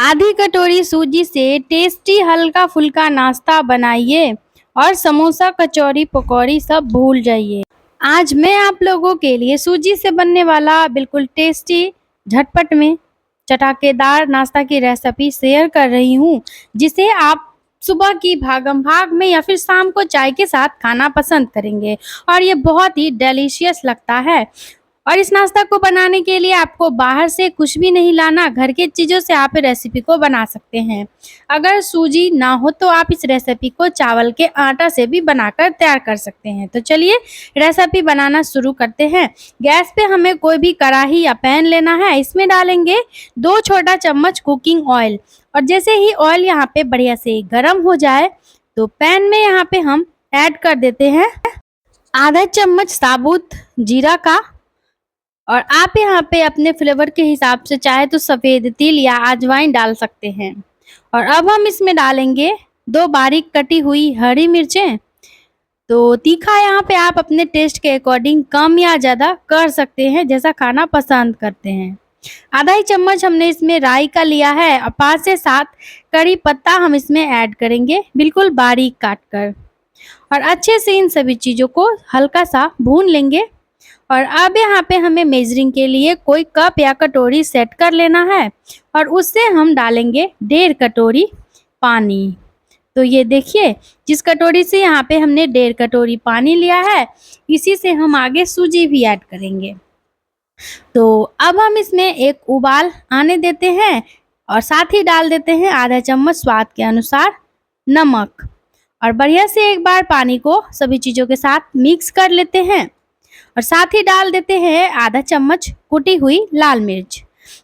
आधी कटोरी सूजी से टेस्टी हल्का फुल्का नाश्ता बनाइए और समोसा कचौरी पकौड़ी सब भूल जाइए। आज मैं आप लोगों के लिए सूजी से बनने वाला बिल्कुल टेस्टी झटपट में चटाकेदार नाश्ता की रेसिपी शेयर कर रही हूँ, जिसे आप सुबह की भागम भाग में या फिर शाम को चाय के साथ खाना पसंद करेंगे और ये बहुत ही डिलीशियस लगता है। और इस नाश्ता को बनाने के लिए आपको बाहर से कुछ भी नहीं लाना, घर की चीज़ों से आप रेसिपी को बना सकते हैं। अगर सूजी ना हो तो आप इस रेसिपी को चावल के आटा से भी बनाकर तैयार कर सकते हैं। तो चलिए रेसिपी बनाना शुरू करते हैं। गैस पे हमें कोई भी कढ़ाई या पैन लेना है। इसमें डालेंगे 2 छोटा चम्मच कुकिंग ऑयल और जैसे ही ऑयल यहाँ पे बढ़िया से गर्म हो जाए तो पैन में यहाँ पे हम ऐड कर देते हैं आधा चम्मच साबुत जीरा का। और आप यहाँ पे अपने फ्लेवर के हिसाब से चाहे तो सफ़ेद तिल या अजवाइन डाल सकते हैं। और अब हम इसमें डालेंगे 2 बारीक कटी हुई हरी मिर्चें। तो तीखा यहाँ पे आप अपने टेस्ट के अकॉर्डिंग कम या ज़्यादा कर सकते हैं, जैसा खाना पसंद करते हैं। आधा ही चम्मच हमने इसमें राई का लिया है और 5 से 7 कड़ी पत्ता हम इसमें ऐड करेंगे, बिल्कुल बारीक काट कर। और अच्छे से इन सभी चीज़ों को हल्का सा भून लेंगे। और अब यहाँ पे हमें मेजरिंग के लिए कोई कप या कटोरी सेट कर लेना है और उससे हम डालेंगे 1.5 कटोरी पानी। तो ये देखिए, जिस कटोरी से यहाँ पे हमने 1.5 कटोरी पानी लिया है, इसी से हम आगे सूजी भी ऐड करेंगे। तो अब हम इसमें एक उबाल आने देते हैं और साथ ही डाल देते हैं आधा चम्मच स्वाद के अनुसार नमक। और बढ़िया से एक बार पानी को सभी चीज़ों के साथ मिक्स कर लेते हैं और साथ ही डाल देते हैं आधा चम्मच कुटी हुई लाल मिर्च।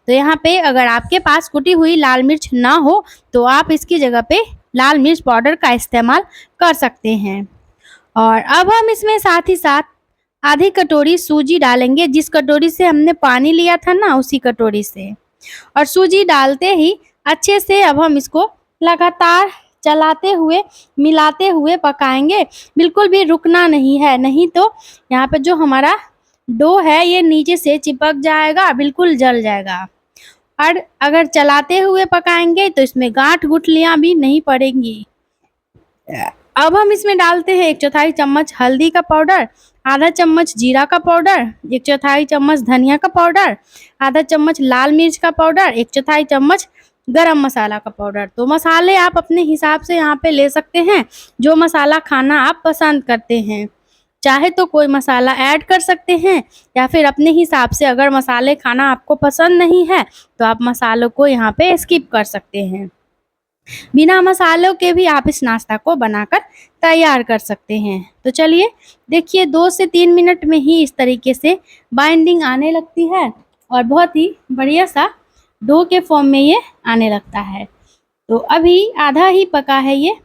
तो यहाँ पे अगर आपके पास कुटी हुई लाल मिर्च ना हो तो आप इसकी जगह पे लाल मिर्च पाउडर का इस्तेमाल कर सकते हैं। और अब हम इसमें साथ ही साथ आधी कटोरी सूजी डालेंगे, जिस कटोरी से हमने पानी लिया था ना, उसी कटोरी से। और सूजी डालते ही अच्छे से अब हम इसको लगातार चलाते हुए मिलाते हुए पकाएंगे, बिल्कुल भी रुकना नहीं है, नहीं तो यहाँ पे जो हमारा डो है ये नीचे से चिपक जाएगा, बिल्कुल जल जाएगा। और अगर चलाते हुए पकाएंगे तो इसमें गांठ गुठलियाँ भी नहीं पड़ेंगी। अब हम इसमें डालते हैं 1/4 चम्मच हल्दी का पाउडर, आधा चम्मच जीरा का पाउडर, 1/4 चम्मच धनिया का पाउडर, आधा चम्मच लाल मिर्च का पाउडर, 1/4 चम्मच गरम मसाला का पाउडर। तो मसाले आप अपने हिसाब से यहाँ पे ले सकते हैं, जो मसाला खाना आप पसंद करते हैं। चाहे तो कोई मसाला ऐड कर सकते हैं या फिर अपने हिसाब से, अगर मसाले खाना आपको पसंद नहीं है तो आप मसालों को यहाँ पे स्किप कर सकते हैं। बिना मसालों के भी आप इस नाश्ता को बनाकर तैयार कर सकते हैं। तो चलिए देखिए, 2 से 3 मिनट में ही इस तरीके से बाइंडिंग आने लगती है और बहुत ही बढ़िया सा डो के फॉर्म में ये आने लगता है। तो अभी आधा ही पका है ये,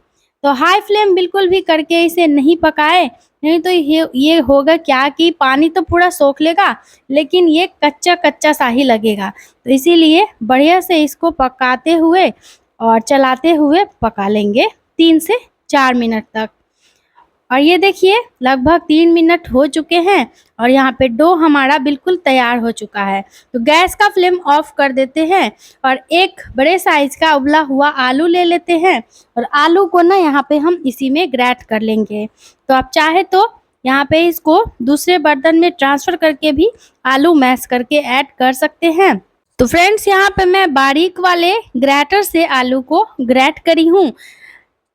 तो हाई फ्लेम बिल्कुल भी करके इसे नहीं पकाए, नहीं तो ये होगा क्या कि पानी तो पूरा सोख लेगा लेकिन ये कच्चा कच्चा सा ही लगेगा। तो इसीलिए बढ़िया से इसको पकाते हुए और चलाते हुए पका लेंगे 3 से 4 मिनट तक। और ये देखिए लगभग 3 मिनट हो चुके हैं और यहाँ पे डो हमारा बिल्कुल तैयार हो चुका है। तो गैस का फ्लेम ऑफ कर देते हैं और एक बड़े साइज का उबला हुआ आलू ले लेते हैं और आलू को ना यहाँ पे हम इसी में ग्रेट कर लेंगे। तो आप चाहे तो यहाँ पे इसको दूसरे बर्तन में ट्रांसफ़र करके भी आलू मैश करके ऐड कर सकते हैं। तो फ्रेंड्स, यहाँ पे मैं बारीक वाले ग्रेटर से आलू को ग्रेट करी हूँ।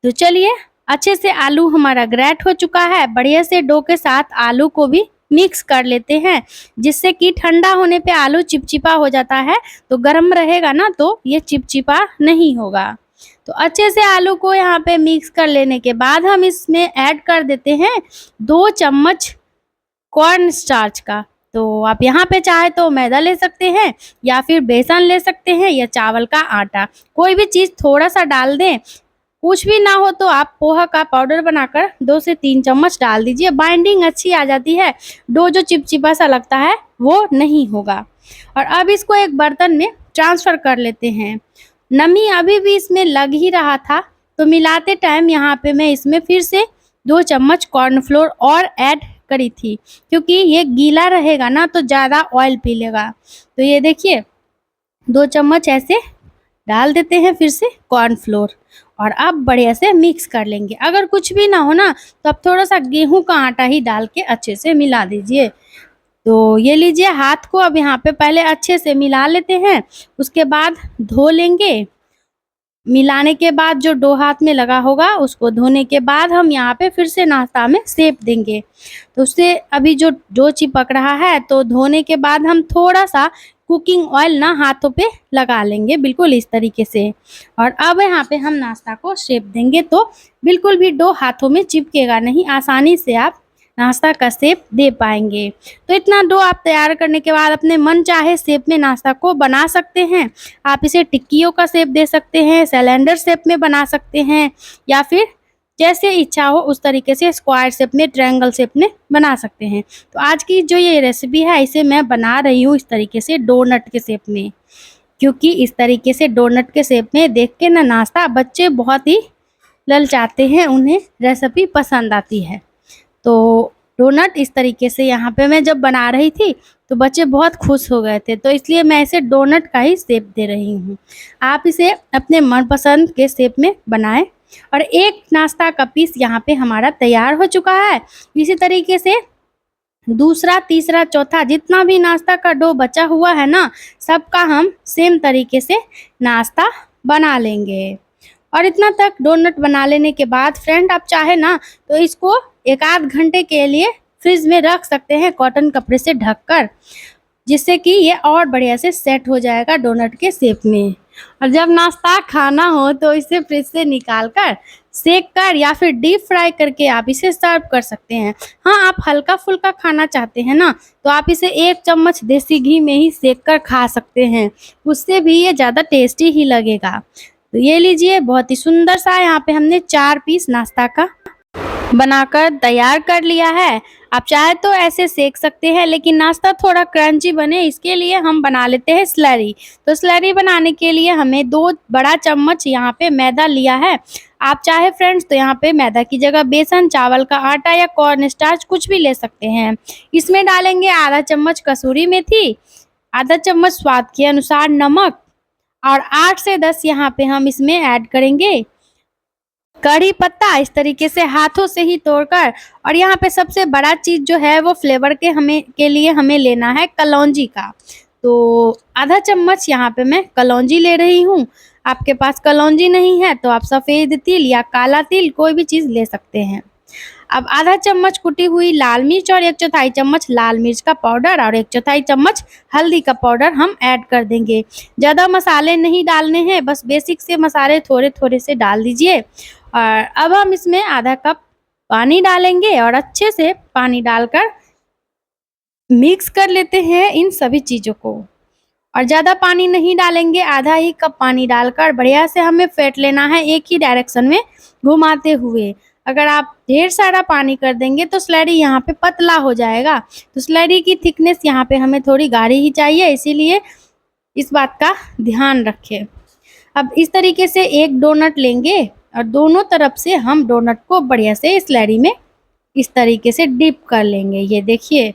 तो चलिए, अच्छे से आलू हमारा ग्रेट हो चुका है। बढ़िया से डो के साथ आलू को भी मिक्स कर लेते हैं, जिससे कि ठंडा होने पे आलू चिपचिपा हो जाता है, तो गर्म रहेगा ना तो ये चिपचिपा नहीं होगा। तो अच्छे से आलू को यहाँ पे मिक्स कर लेने के बाद हम इसमें ऐड कर देते हैं 2 चम्मच कॉर्न स्टार्च का। तो आप यहाँ पे चाहे तो मैदा ले सकते हैं या फिर बेसन ले सकते हैं या चावल का आटा, कोई भी चीज़ थोड़ा सा डाल दें। कुछ भी ना हो तो आप पोहा का पाउडर बनाकर 2 से 3 चम्मच डाल दीजिए, बाइंडिंग अच्छी आ जाती है, डो जो चिपचिपा सा लगता है वो नहीं होगा। और अब इसको एक बर्तन में ट्रांसफ़र कर लेते हैं। नमी अभी भी इसमें लग ही रहा था, तो मिलाते टाइम यहाँ पे मैं इसमें फिर से 2 चम्मच कॉर्नफ्लोर और ऐड करी थी, क्योंकि ये गीला रहेगा ना तो ज़्यादा ऑयल पी लेगा। तो ये देखिए 2 चम्मच ऐसे डाल देते हैं फिर से कॉर्नफ्लोर और अब बढ़िया से मिक्स कर लेंगे। अगर कुछ भी ना हो ना तो आप थोड़ा सा गेहूं का आटा ही डाल के अच्छे से मिला दीजिए। तो ये लीजिए, हाथ को अब यहाँ पे पहले अच्छे से मिला लेते हैं, उसके बाद धो लेंगे। मिलाने के बाद जो डो हाथ में लगा होगा उसको धोने के बाद हम यहाँ पे फिर से नाश्ता में सेक देंगे। तो उससे अभी जो डो चिपक रहा है तो धोने के बाद हम थोड़ा सा कुकिंग ऑयल ना हाथों पे लगा लेंगे, बिल्कुल इस तरीके से। और अब यहाँ पे हम नाश्ता को शेप देंगे तो बिल्कुल भी डो हाथों में चिपकेगा नहीं, आसानी से आप नाश्ता का शेप दे पाएंगे। तो इतना डो आप तैयार करने के बाद अपने मन चाहे शेप में नाश्ता को बना सकते हैं। आप इसे टिक्कियों का शेप दे सकते हैं, सिलेंडर शेप में बना सकते हैं, या फिर जैसे इच्छा हो उस तरीके से स्क्वायर शेप में, ट्रायंगल शेप में बना सकते हैं। तो आज की जो ये रेसिपी है इसे मैं बना रही हूँ इस तरीके से डोनट के शेप में, क्योंकि इस तरीके से डोनट के शेप में देख के ना नाश्ता बच्चे बहुत ही ललचाते हैं, उन्हें रेसिपी पसंद आती है। तो डोनट इस तरीके से यहाँ पे मैं जब बना रही थी तो बच्चे बहुत खुश हो गए थे, तो इसलिए मैं इसे डोनट का ही शेप दे रही हूँ। आप इसे अपने मनपसंद के शेप में बनाएं। और एक नाश्ता का पीस यहाँ पे हमारा तैयार हो चुका है। इसी तरीके से दूसरा, तीसरा, चौथा जितना भी नाश्ता का डो बचा हुआ है ना, सबका हम सेम तरीके से नाश्ता बना लेंगे। और इतना तक डोनट बना लेने के बाद फ्रेंड आप चाहे ना तो इसको 1 आध घंटे के लिए फ्रिज में रख सकते हैं कॉटन कपड़े से ढककर, जिससे कि ये और बढ़िया से सेट हो जाएगा डोनट के शेप में। और जब नाश्ता खाना हो तो इसे फ्रिज से निकाल कर सेक कर या फिर डीप फ्राई करके आप इसे सर्व कर सकते हैं। हाँ, आप हल्का फुल्का खाना चाहते हैं ना तो आप इसे 1 चम्मच देसी घी में ही सेक कर खा सकते हैं, उससे भी ये ज़्यादा टेस्टी ही लगेगा। तो ये लीजिए, बहुत ही सुंदर सा यहाँ पे हमने 4 पीस नाश्ता का बनाकर तैयार कर लिया है। आप चाहे तो ऐसे सेक सकते हैं, लेकिन नाश्ता थोड़ा क्रंची बने इसके लिए हम बना लेते हैं स्लरी। तो स्लरी बनाने के लिए हमें 2 बड़ा चम्मच यहाँ पे मैदा लिया है। आप चाहे फ्रेंड्स तो यहाँ पे मैदा की जगह बेसन, चावल का आटा या कॉर्न स्टार्च कुछ भी ले सकते हैं। इसमें डालेंगे आधा चम्मच कसूरी मेथी, आधा चम्मच स्वाद के अनुसार नमक, और 8 से 10 यहाँ पे हम इसमें ऐड करेंगे कड़ी पत्ता, इस तरीके से हाथों से ही तोड़कर। और यहाँ पे सबसे बड़ा चीज़ जो है वो फ्लेवर के लिए हमें लेना है कलौंजी का। तो आधा चम्मच यहाँ पे मैं कलौंजी ले रही हूँ। आपके पास कलौंजी नहीं है तो आप सफ़ेद तिल या काला तिल कोई भी चीज़ ले सकते हैं। अब आधा चम्मच कुटी हुई लाल मिर्च और 1/4 चम्मच लाल मिर्च का पाउडर और 1/4 चम्मच हल्दी का पाउडर हम ऐड कर देंगे। ज़्यादा मसाले नहीं डालने हैं, बस बेसिक से मसाले थोड़े थोड़े से डाल दीजिए। और अब हम इसमें आधा कप पानी डालेंगे और अच्छे से पानी डालकर मिक्स कर लेते हैं इन सभी चीज़ों को। और ज़्यादा पानी नहीं डालेंगे, आधा ही कप पानी डालकर बढ़िया से हमें फेंट लेना है एक ही डायरेक्शन में घुमाते हुए। अगर आप ढेर सारा पानी कर देंगे तो स्लरी यहाँ पे पतला हो जाएगा। तो स्लरी की थिकनेस यहाँ पे हमें थोड़ी गाढ़ी ही चाहिए, इसीलिए इस बात का ध्यान रखें। अब इस तरीके से एक डोनट लेंगे और दोनों तरफ से हम डोनट को बढ़िया से स्लरी में इस तरीके से डिप कर लेंगे, ये देखिए।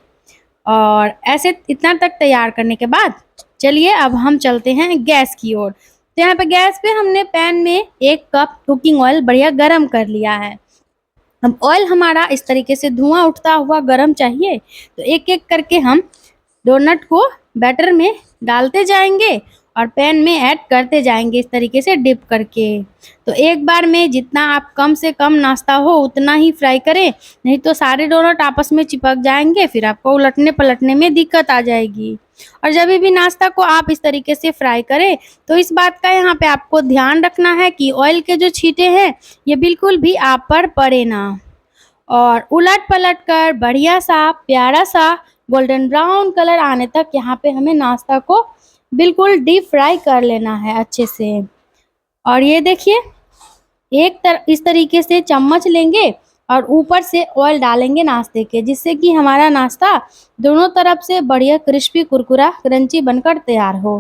और ऐसे इतना तक तैयार करने के बाद चलिए अब हम चलते हैं गैस की ओर। तो यहाँ पे गैस पे हमने पैन में 1 कप कुकिंग ऑयल बढ़िया गरम कर लिया है। अब ऑयल हमारा इस तरीके से धुआं उठता हुआ गरम चाहिए। तो एक एक करके हम डोनट को बैटर में डालते जाएंगे और पैन में ऐड करते जाएंगे इस तरीके से डिप करके। तो एक बार में जितना आप कम से कम नाश्ता हो उतना ही फ्राई करें, नहीं तो सारे डोनट आपस में चिपक जाएंगे, फिर आपको उलटने पलटने में दिक्कत आ जाएगी। और जब भी नाश्ता को आप इस तरीके से फ्राई करें तो इस बात का यहाँ पे आपको ध्यान रखना है कि ऑयल के जो छींटे हैं ये बिल्कुल भी आप पर पड़े ना। और उलट पलट कर बढ़िया सा प्यारा सा गोल्डन ब्राउन कलर आने तक यहाँ पे हमें नाश्ता को बिल्कुल डीप फ्राई कर लेना है अच्छे से। और ये देखिए, इस तरीके से चम्मच लेंगे और ऊपर से ऑयल डालेंगे नाश्ते के, जिससे कि हमारा नाश्ता दोनों तरफ से बढ़िया क्रिस्पी कुरकुरा क्रंची बनकर तैयार हो।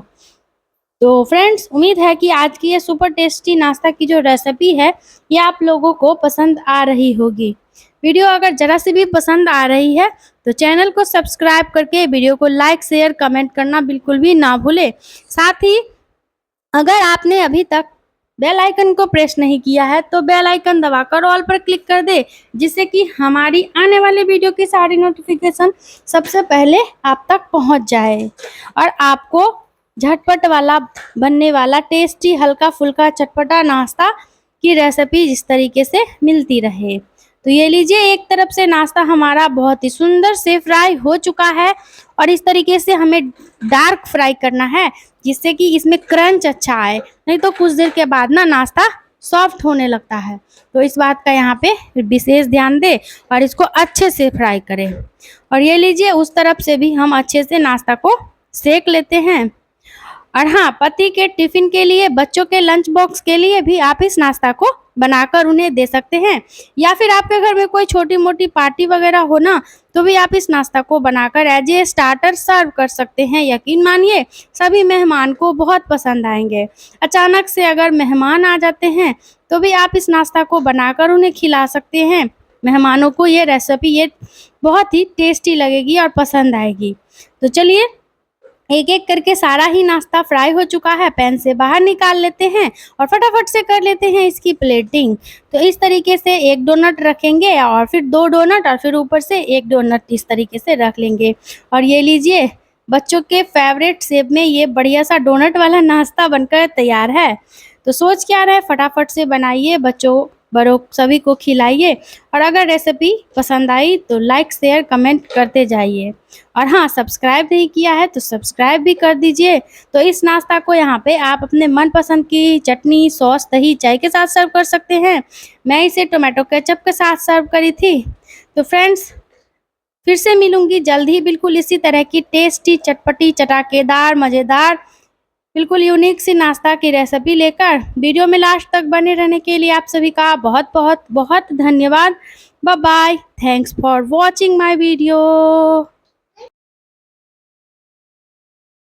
तो फ्रेंड्स, उम्मीद है कि आज की ये सुपर टेस्टी नाश्ता की जो रेसिपी है ये आप लोगों को पसंद आ रही होगी। वीडियो अगर ज़रा सी भी पसंद आ रही है तो चैनल को सब्सक्राइब करके वीडियो को लाइक, शेयर, कमेंट करना बिल्कुल भी ना भूलें। साथ ही अगर आपने अभी तक बेल आइकन को प्रेस नहीं किया है तो बेल आइकन दबाकर ऑल पर क्लिक कर दे, जिससे कि हमारी आने वाले वीडियो की सारी नोटिफिकेशन सबसे पहले आप तक पहुंच जाए और आपको झटपट वाला बनने वाला टेस्टी हल्का फुल्का चटपटा नाश्ता की रेसिपी इस तरीके से मिलती रहे। तो ये लीजिए, एक तरफ से नाश्ता हमारा बहुत ही सुंदर से फ्राई हो चुका है और इस तरीके से हमें डार्क फ्राई करना है, जिससे कि इसमें क्रंच अच्छा आए, नहीं तो कुछ देर के बाद ना नाश्ता सॉफ्ट होने लगता है। तो इस बात का यहाँ पे विशेष ध्यान दें और इसको अच्छे से फ्राई करें। और ये लीजिए, उस तरफ से भी हम अच्छे से नाश्ता को सेक लेते हैं। और हाँ, पति के टिफिन के लिए, बच्चों के लंच बॉक्स के लिए भी आप इस नाश्ता को बनाकर उन्हें दे सकते हैं, या फिर आपके घर में कोई छोटी मोटी पार्टी वगैरह हो ना, तो भी आप इस नाश्ता को बनाकर एज ए स्टार्टर सर्व कर सकते हैं। यकीन मानिए, सभी मेहमान को बहुत पसंद आएंगे। अचानक से अगर मेहमान आ जाते हैं तो भी आप इस नाश्ता को बनाकर उन्हें खिला सकते हैं। मेहमानों को ये रेसिपी ये बहुत ही टेस्टी लगेगी और पसंद आएगी। तो चलिए, एक एक करके सारा ही नाश्ता फ्राई हो चुका है, पैन से बाहर निकाल लेते हैं और फटाफट से कर लेते हैं इसकी प्लेटिंग। तो इस तरीके से एक डोनट रखेंगे और फिर 2 डोनट और फिर ऊपर से एक डोनट इस तरीके से रख लेंगे। और ये लीजिए, बच्चों के फेवरेट शेप में ये बढ़िया सा डोनट वाला नाश्ता बनकर तैयार है। तो सोच क्या रहे, फटाफट से बनाइए, बच्चों बड़ों सभी को खिलाइए। और अगर रेसिपी पसंद आई तो लाइक शेयर कमेंट करते जाइए। और हाँ, सब्सक्राइब नहीं किया है तो सब्सक्राइब भी कर दीजिए। तो इस नाश्ता को यहाँ पे आप अपने मनपसंद की चटनी, सॉस, दही, चाय के साथ सर्व कर सकते हैं। मैं इसे टोमेटो केचप के साथ सर्व करी थी। तो फ्रेंड्स, फिर से मिलूंगी जल्द ही बिल्कुल इसी तरह की टेस्टी, चटपटी, चटाकेदार, मज़ेदार, बिल्कुल यूनिक सी नाश्ता की रेसिपी लेकर। वीडियो में लास्ट तक बने रहने के लिए आप सभी का बहुत बहुत बहुत धन्यवाद। Bye bye. Thanks for watching my video.